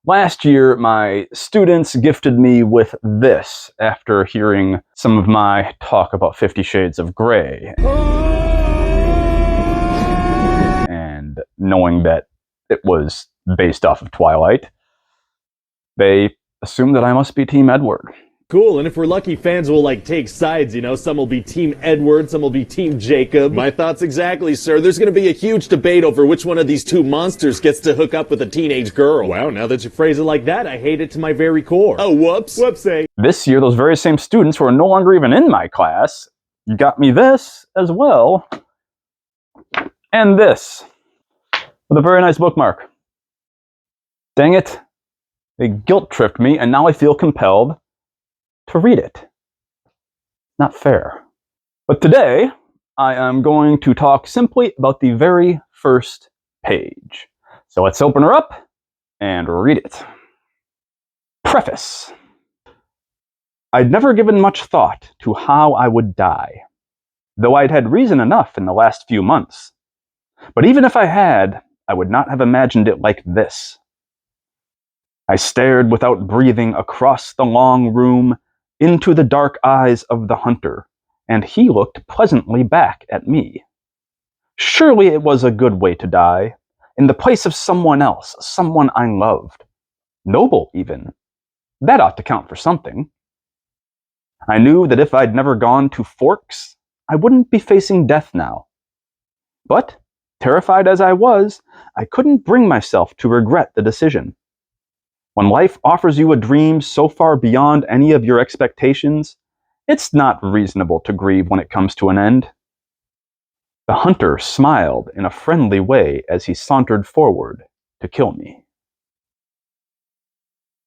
Last year, my students gifted me with this after hearing some of my talk about 50 Shades of Grey. And knowing that it was based off of Twilight, they assumed that I must be Team Edward. Cool, and if we're lucky, fans will, take sides, Some will be Team Edward, some will be Team Jacob. My thoughts exactly, sir. There's gonna be a huge debate over which one of these two monsters gets to hook up with a teenage girl. Wow, now that you phrase it like that, I hate it to my very core. Oh, whoops. Whoopsie. This year, those very same students who are no longer even in my class got me this as well. And this. With a very nice bookmark. Dang it. They guilt-tripped me, and now I feel compelled to read it. Not fair. But today, I am going to talk simply about the very first page. So let's open her up and read it. Preface. I'd never given much thought to how I would die, though I'd had reason enough in the last few months. But even if I had, I would not have imagined it like this. I stared without breathing across the long room into the dark eyes of the hunter, and he looked pleasantly back at me. Surely it was a good way to die, in the place of someone else, someone I loved. Noble, even. That ought to count for something. I knew that if I'd never gone to Forks, I wouldn't be facing death now. But, terrified as I was, I couldn't bring myself to regret the decision. When life offers you a dream so far beyond any of your expectations, it's not reasonable to grieve when it comes to an end. The hunter smiled in a friendly way as he sauntered forward to kill me.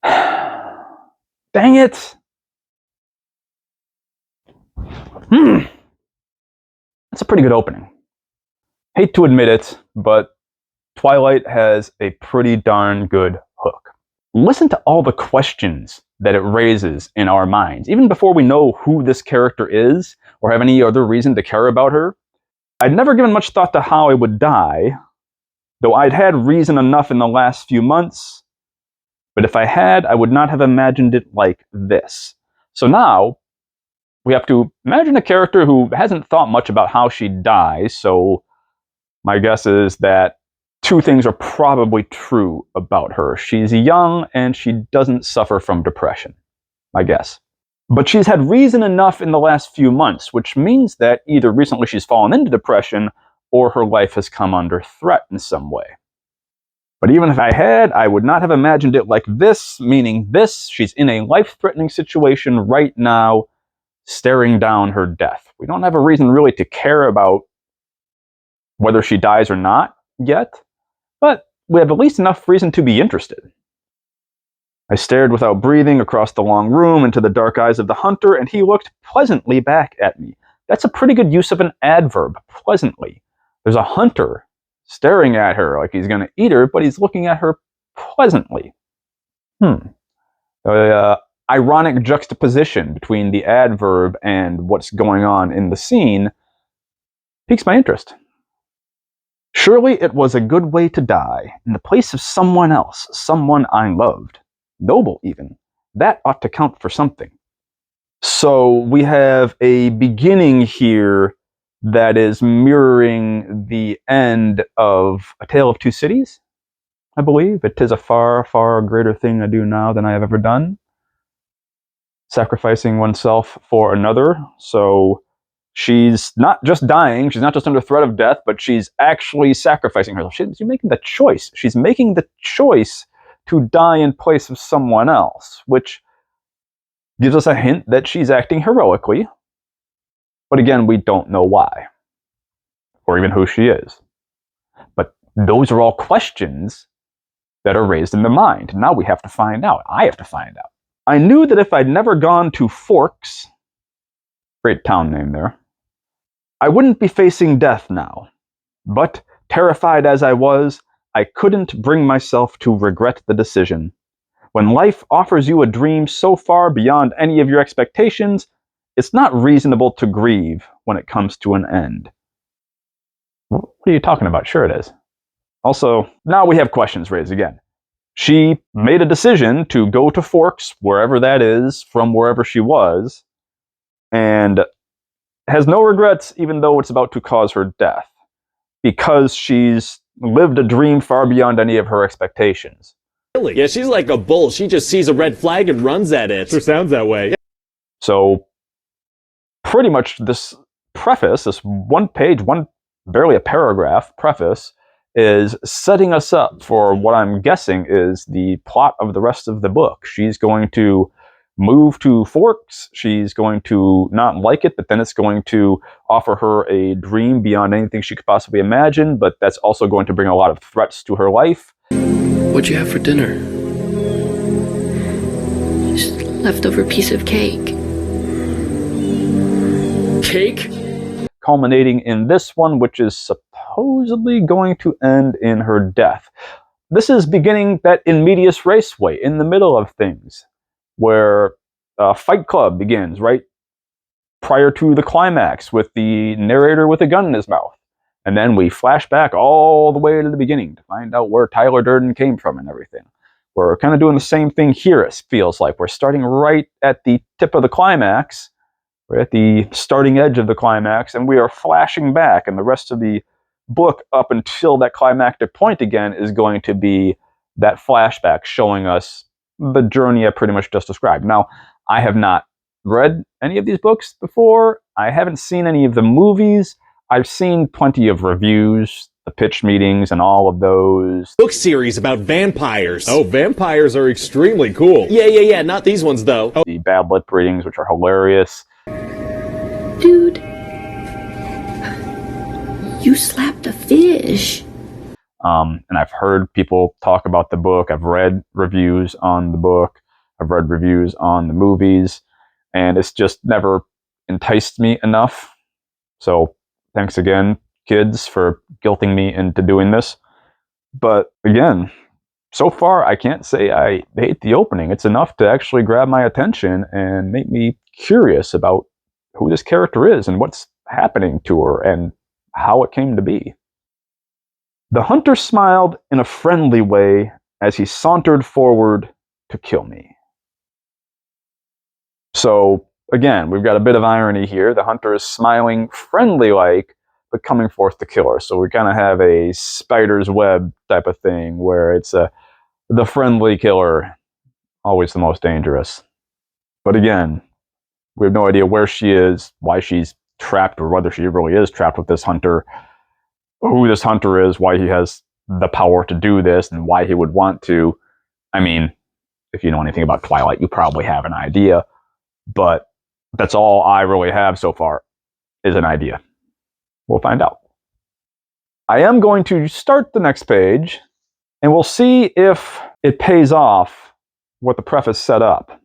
Dang it! That's a pretty good opening. Hate to admit it, but Twilight has a pretty darn good hook. Listen to all the questions that it raises in our minds, even before we know who this character is or have any other reason to care about her. I'd never given much thought to how I would die, though I'd had reason enough in the last few months. But if I had, I would not have imagined it like this. So now, we have to imagine a character who hasn't thought much about how she dies, so my guess is that two things are probably true about her. She's young, and she doesn't suffer from depression, my guess. But she's had reason enough in the last few months, which means that either recently she's fallen into depression, or her life has come under threat in some way. But even if I had, I would not have imagined it like this, meaning this, she's in a life-threatening situation right now, staring down her death. We don't have a reason really to care about whether she dies or not yet, but we have at least enough reason to be interested. I stared without breathing across the long room into the dark eyes of the hunter, and he looked pleasantly back at me. That's a pretty good use of an adverb, pleasantly. There's a hunter staring at her like he's going to eat her, but he's looking at her pleasantly. Ironic juxtaposition between the adverb and what's going on in the scene piques my interest. Surely it was a good way to die, in the place of someone else, someone I loved. Noble, even. That ought to count for something. So we have a beginning here that is mirroring the end of A Tale of Two Cities, I believe. It is a far, far greater thing I do now than I have ever done. Sacrificing oneself for another. So she's not just dying, she's not just under threat of death, but she's actually sacrificing herself. She's making the choice. She's making the choice to die in place of someone else, which gives us a hint that she's acting heroically. But again, we don't know why, or even who she is. But those are all questions that are raised in the mind. Now we have to find out. I have to find out. I knew that if I'd never gone to Forks, great town name there, I wouldn't be facing death now. But, terrified as I was, I couldn't bring myself to regret the decision. When life offers you a dream so far beyond any of your expectations, it's not reasonable to grieve when it comes to an end. What are you talking about? Sure it is. Also, now we have questions raised again. She made a decision to go to Forks, wherever that is, from wherever she was, and has no regrets, even though it's about to cause her death, because she's lived a dream far beyond any of her expectations. Really? Yeah, she's like a bull. She just sees a red flag and runs at it. Sure sounds that way. So, pretty much this preface, this one page, barely a paragraph preface, is setting us up for what I'm guessing is the plot of the rest of the book. She's going to move to Forks. She's going to not like it, but then it's going to offer her a dream beyond anything she could possibly imagine, but that's also going to bring a lot of threats to her life. What'd you have for dinner? Just leftover piece of cake. Cake? Culminating in this one, which is supposedly going to end in her death. This is beginning that in medias res way, in the middle of things, where Fight Club begins, right prior to the climax, with the narrator with a gun in his mouth. And then we flash back all the way to the beginning to find out where Tyler Durden came from and everything. We're kind of doing the same thing here, it feels like. We're starting right at the tip of the climax. We're at the starting edge of the climax, and we are flashing back, and the rest of the book up until that climactic point again is going to be that flashback showing us the journey I pretty much just described. Now, I have not read any of these books before. I haven't seen any of the movies. I've seen plenty of reviews, the pitch meetings, and all of those. Book series about vampires. Oh, vampires are extremely cool. Yeah, not these ones, though. Oh. The bad lip readings, which are hilarious. Dude, you slapped a fish. And I've heard people talk about the book. I've read reviews on the book. I've read reviews on the movies. And it's just never enticed me enough. So thanks again, kids, for guilting me into doing this. But again, so far, I can't say I hate the opening. It's enough to actually grab my attention and make me curious about who this character is and what's happening to her and how it came to be. The hunter smiled in a friendly way as he sauntered forward to kill me. So, again, we've got a bit of irony here. The hunter is smiling friendly-like, but coming forth to kill her. So we kind of have a spider's web type of thing where it's the friendly killer, always the most dangerous. But again, we have no idea where she is, why she's trapped, or whether she really is trapped with this hunter, who this hunter is, why he has the power to do this, and why he would want to. I mean, if you know anything about Twilight, you probably have an idea, but that's all I really have so far, is an idea. We'll find out. I am going to start the next page, and we'll see if it pays off what the preface set up.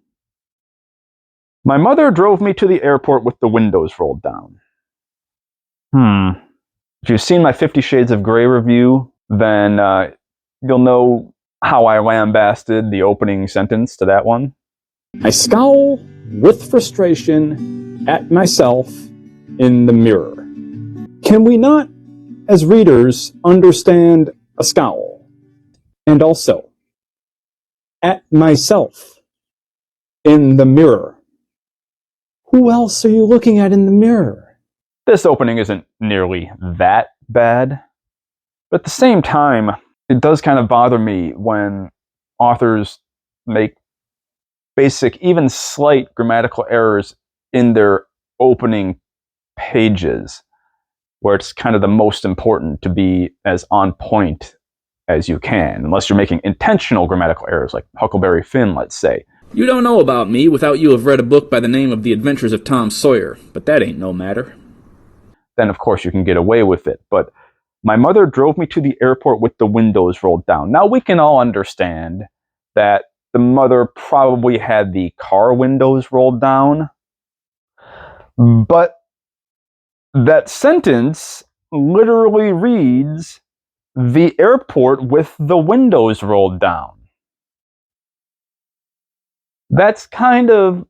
My mother drove me to the airport with the windows rolled down. If you've seen my 50 Shades of Grey review, then you'll know how I lambasted the opening sentence to that one. I scowl with frustration at myself in the mirror. Can we not, as readers, understand a scowl? And also, at myself in the mirror. Who else are you looking at in the mirror? This opening isn't nearly that bad, but at the same time, it does kind of bother me when authors make basic, even slight grammatical errors in their opening pages, where it's kind of the most important to be as on point as you can, unless you're making intentional grammatical errors, like Huckleberry Finn, let's say. You don't know about me without you have read a book by the name of The Adventures of Tom Sawyer, but that ain't no matter. Then of course you can get away with it. But my mother drove me to the airport with the windows rolled down. Now we can all understand that the mother probably had the car windows rolled down, but that sentence literally reads, the airport with the windows rolled down. That's kind of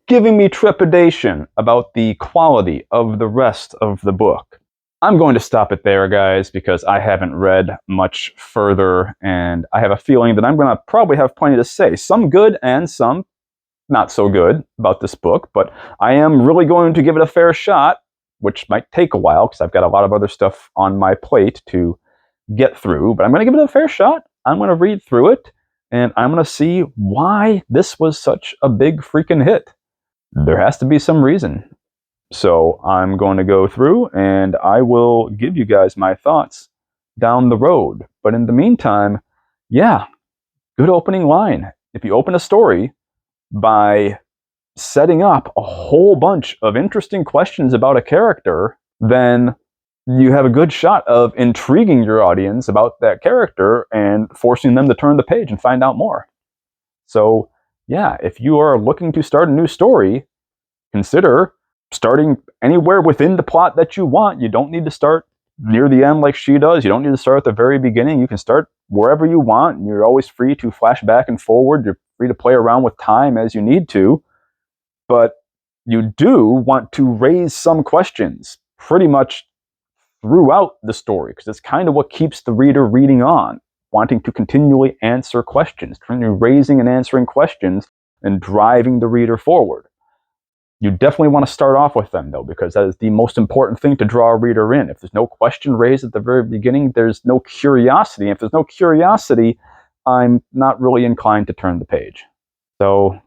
giving me trepidation about the quality of the rest of the book. I'm going to stop it there, guys, because I haven't read much further, and I have a feeling that I'm going to probably have plenty to say. Some good and some not so good about this book, but I am really going to give it a fair shot, which might take a while because I've got a lot of other stuff on my plate to get through, but I'm going to give it a fair shot. I'm going to read through it, and I'm going to see why this was such a big freaking hit. There has to be some reason. So I'm going to go through, and I will give you guys my thoughts down the road. But in the meantime, yeah, good opening line. If you open a story by setting up a whole bunch of interesting questions about a character, then you have a good shot of intriguing your audience about that character and forcing them to turn the page and find out more. So, yeah, if you are looking to start a new story, consider starting anywhere within the plot that you want. You don't need to start near the end like she does. You don't need to start at the very beginning. You can start wherever you want, and you're always free to flash back and forward. You're free to play around with time as you need to. But you do want to raise some questions pretty much throughout the story, because it's kind of what keeps the reader reading on, wanting to continually answer questions, raising and answering questions and driving the reader forward. You definitely want to start off with them, though, because that is the most important thing to draw a reader in. If there's no question raised at the very beginning, there's no curiosity. If there's no curiosity, I'm not really inclined to turn the page. So,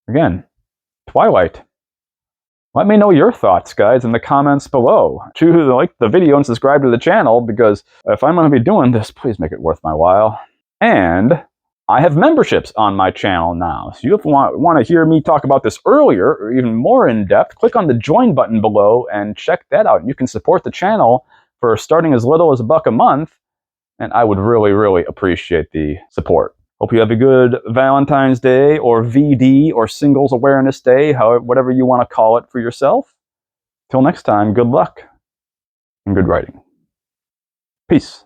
again, Twilight. Let me know your thoughts, guys, in the comments below. Choose to like the video and subscribe to the channel, because if I'm going to be doing this, please make it worth my while. And I have memberships on my channel now. So if you want to hear me talk about this earlier or even more in depth, click on the join button below and check that out. You can support the channel for starting as little as $1 a month, and I would really, really appreciate the support. Hope you have a good Valentine's Day or VD or Singles Awareness Day, whatever you want to call it for yourself. Till next time, good luck and good writing. Peace.